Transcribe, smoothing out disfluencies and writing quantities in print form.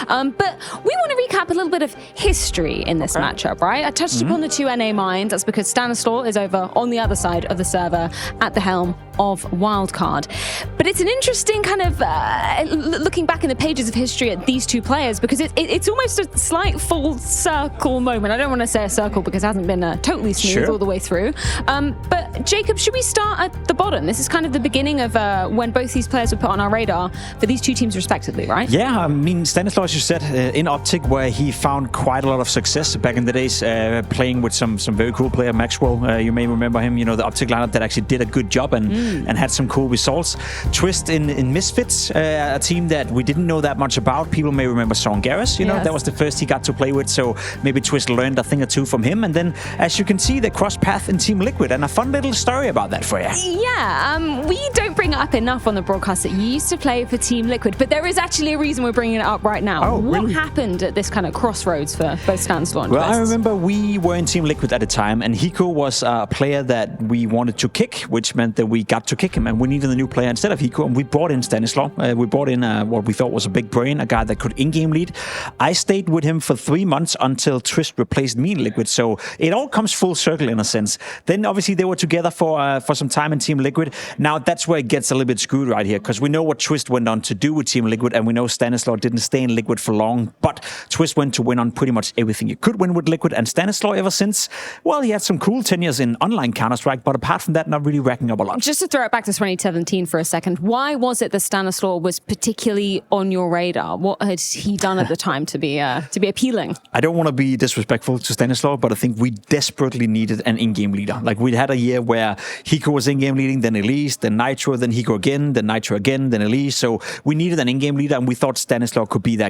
But we want to recap a little bit of history in this matchup, right? I touched upon the two NA minds. That's because Stanislaw is over on the other side of the server at the helm of Wildcard. But it's an interesting kind of looking back in the pages of history at these two players, because it's almost a slight full circle moment. I don't want to say a circle because it hasn't been totally smooth all the way through. But Jacob, should we start at the bottom? This is kind of the beginning of when both these players were put on our radar for these two teams respectively, right? Yeah, I mean, Stanislaw, as you said, in Optic, where he found quite a lot of success back in the days, playing with some very cool player, Maxwell. You may remember him, you know, the Optic lineup that actually did a good job and had some cool results. Twist in Misfits, a team that we didn't know that much about. People may remember Sean Garris, you know, that was the first he got to play with, so maybe Twist learned a thing or two from him. And then, as you can see, they crossed path in Team Liquid, and a fun little story about that for you. Yeah, we don't bring it up enough on the broadcast that you used to play for Team Liquid, but there is actually a reason we're bringing it up right now. Oh, what really? happened at this kind of crossroads for both Stanislaw and Well, Twist? I remember we were in Team Liquid at the time, and Hiko was a player that we wanted to kick, which meant that we got to kick him, and we needed a new player instead of Hiko, and we brought in Stanislaw. We brought in what we thought was a big brain, a guy that could in-game lead. I stayed with him for 3 months until Twist replaced me in Liquid, so it all comes full circle in a sense. Then obviously they were together for some time in Team Liquid. Now that's where it gets a little bit screwed right here, because we know what Twist went on to do with Team Liquid, and we know Stanislaw didn't stay in Liquid for long, but Twist went to win on pretty much everything you could win with Liquid, and Stanislaw ever since, well, he had some cool tenures in online Counter-Strike, but apart from that, not really racking up a lot. Just to throw it back to 2017 for a second, why was it that Stanislaw was particularly on your radar? What had he done at the time to be appealing? I don't want to be disrespectful to Stanislaw, but I think we desperately needed an in-game leader. Like, we had a year where Hiko was in-game leading, then Elise, then Nitro, then Hiko again, then Nitro again, then Elise. So we needed an in-game leader, and we thought Stanislaw could be that